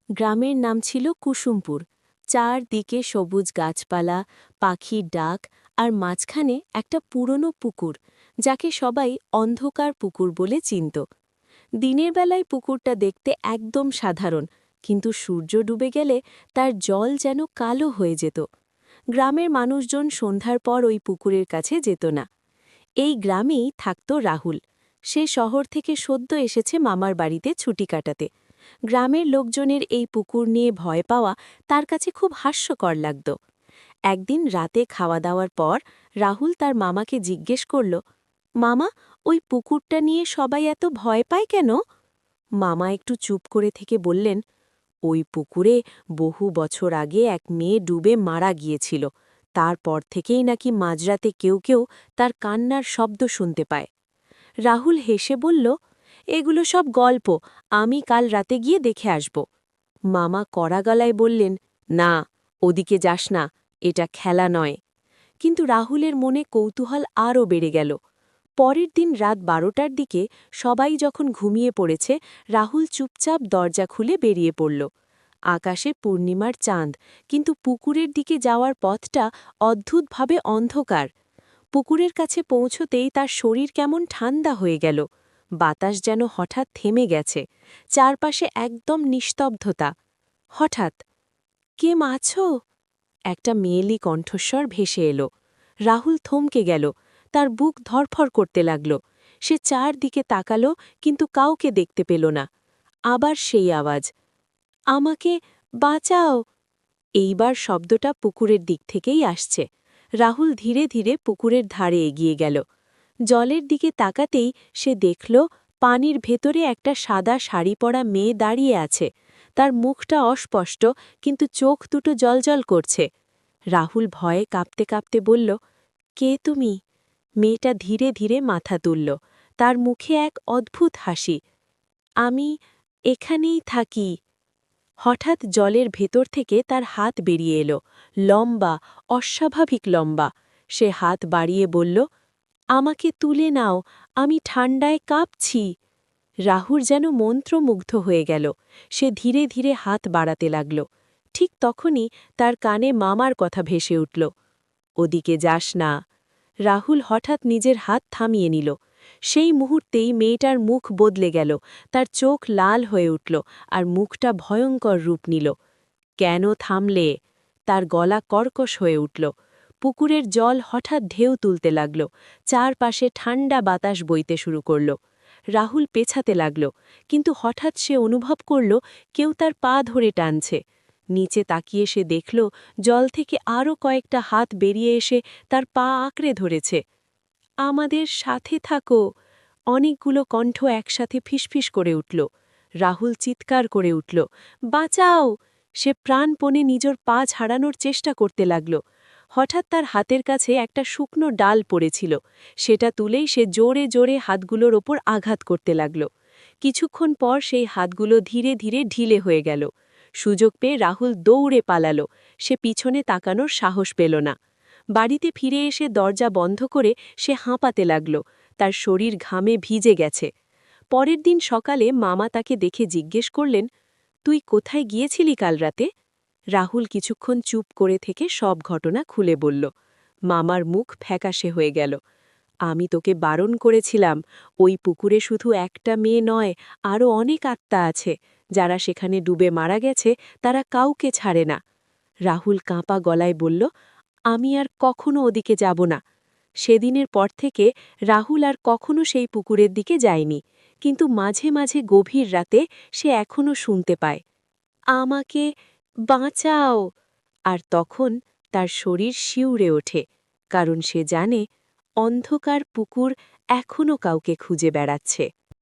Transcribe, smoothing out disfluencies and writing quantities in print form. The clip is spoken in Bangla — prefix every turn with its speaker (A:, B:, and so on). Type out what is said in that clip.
A: গ্রামের নাম ছিল কুসুমপুর। চারদিকে সবুজ গাছপালা, পাখির ডাক, আর মাঝখানে একটা পুরনো পুকুর, যাকে সবাই অন্ধকার পুকুর বলে চিনত। দিনের বেলায় পুকুরটা দেখতে একদম সাধারণ, কিন্তু সূর্য ডুবে গেলে তার জল যেন কালো হয়ে যেত। গ্রামের মানুষজন সন্ধ্যার পর ওই পুকুরের কাছে যেত না। এই গ্রামেই থাকত রাহুল। সে শহর থেকে সদ্য এসেছে মামার বাড়িতে ছুটি কাটাতে। গ্রামের লোকজনের এই পুকুর নিয়ে ভয় পাওয়া তার কাছে খুব হাস্যকর লাগত। একদিন রাতে খাওয়া দাওয়ার পর রাহুল তার মামাকে জিজ্ঞেস করল, মামা, ওই পুকুরটা নিয়ে সবাই এত ভয় পায় কেন? মামা একটু চুপ করে থেকে বললেন, ওই পুকুরে বহু বছর আগে এক মেয়ে ডুবে মারা গিয়েছিল। তারপর থেকেই নাকি মাঝরাতে কেউ কেউ তার কান্নার শব্দ শুনতে পায়। রাহুল হেসে বলল, এগুলো সব গল্প, আমি কাল রাতে গিয়ে দেখে আসব। মামা কড়া গলায় বললেন, না, ওদিকে যাস না, এটা খেলা নয়। কিন্তু রাহুলের মনে কৌতূহল আরও বেড়ে গেল। পরের দিন রাত 12টার দিকে সবাই যখন ঘুমিয়ে পড়েছে, রাহুল চুপচাপ দরজা খুলে বেরিয়ে পড়ল। আকাশে পূর্ণিমার চাঁদ, কিন্তু পুকুরের দিকে যাওয়ার পথটা অদ্ভুতভাবে অন্ধকার। পুকুরের কাছে পৌঁছতেই তার শরীর কেমন ঠান্ডা হয়ে গেল। বাতাস যেন হঠাৎ থেমে গেছে। চারপাশে একদম নিস্তব্ধতা। হঠাৎ, কে মাছো? একটা মেয়েলি কণ্ঠস্বর ভেসে এলো। রাহুল থমকে গেল। তার বুক ধরফর করতে লাগল। সে চারদিকে তাকালো, কিন্তু কাউকে দেখতে পেল না। আবার সেই আওয়াজ, আমাকে বাঁচাও। এইবার শব্দটা পুকুরের দিক থেকেই আসছে। রাহুল ধীরে ধীরে পুকুরের ধারে এগিয়ে গেল। জলের দিকে তাকাতেই সে দেখল পানির ভেতরে একটা সাদা শাড়ি পরা মেয়ে দাঁড়িয়ে আছে। তার মুখটা অস্পষ্ট, কিন্তু চোখ দুটো জ্বলজ্বল করছে। রাহুল ভয়ে কাঁপতে কাঁপতে বলল, কে তুমি? মেয়েটা ধীরে ধীরে মাথা তুলল। তার মুখে এক অদ্ভুত হাসি। আমি এখানেই থাকি। হঠাৎ জলের ভেতর থেকে তার হাত বেরিয়ে এলো, লম্বা, অস্বাভাবিক লম্বা। সে হাত বাড়িয়ে বলল, আমাকে তুলে নাও, আমি ঠান্ডায় কাঁপছি। রাহুল যেন মন্ত্রমুগ্ধ হয়ে গেল। সে ধীরে ধীরে হাত বাড়াতে লাগল। ঠিক তখনই তার কানে মামার কথা ভেসে উঠল, ওদিকে যাস না। রাহুল হঠাৎ নিজের হাত থামিয়ে নিল। সেই মুহূর্তেই মেয়েটার মুখ বদলে গেল। তার চোখ লাল হয়ে উঠল, আর মুখটা ভয়ঙ্কর রূপ নিল। কেন থামলে? তার গলা কর্কশ হয়ে উঠল। পুকুরের জল হঠাৎ ঢেউ তুলতে লাগল। চারপাশে ঠান্ডা বাতাস বইতে শুরু করল। রাহুল পেছাতে লাগল, কিন্তু হঠাৎ সে অনুভব করল কেউ তার পা ধরে টানছে। নিচে তাকিয়ে সে দেখল জল থেকে আরও কয়েকটা হাত বেরিয়ে এসে তার পা আঁকড়ে ধরেছে। আমাদের সাথে থাকো। অনেকগুলো কণ্ঠ একসাথে ফিসফিস করে উঠল। রাহুল চিৎকার করে উঠল, বাঁচাও! সে প্রাণপণে নিজের পা ছাড়ানোর চেষ্টা করতে লাগল। হঠাৎ তার হাতের কাছে একটা শুকনো ডাল পড়েছিল। সেটা তুলেই সে জোরে জোরে হাতগুলোর ওপর আঘাত করতে লাগল। কিছুক্ষণ পর সেই হাতগুলো ধীরে ধীরে ঢিলে হয়ে গেল। সুযোগ পেয়ে রাহুল দৌড়ে পালালো। সে পিছনে তাকানোর সাহস পেল না। বাড়িতে ফিরে এসে দরজা বন্ধ করে সে হাঁপাতে লাগল। তার শরীর ঘামে ভিজে গেছে। পরের দিন সকালে মামা তাকে দেখে জিজ্ঞেস করলেন, তুই কোথায় গিয়েছিলি কাল রাতে? রাহুল কিছুক্ষণ চুপ করে থেকে সব ঘটনা খুলে বলল। মামার মুখ ফ্যাকাশে হয়ে গেল। আমি তোকে বারণ করেছিলাম, ওই পুকুরে শুধু একটা মেয়ে নয়, আরও অনেক আত্মা আছে। যারা সেখানে ডুবে মারা গেছে, তারা কাউকে ছাড়ে না। রাহুল কাঁপা গলায় বলল, আমি আর কখনো ওদিকে যাব না। সেদিনের পর থেকে রাহুল আর কখনো সেই পুকুরের দিকে যায়নি, কিন্তু মাঝে মাঝে গভীর রাতে সে এখনও শুনতে পায়, আমাকে বাঁচাও। আর তখন তার শরীর শিউরে ওঠে, কারণ সে জানে অন্ধকার পুকুর এখনও কাউকে খুঁজে বেড়াচ্ছে।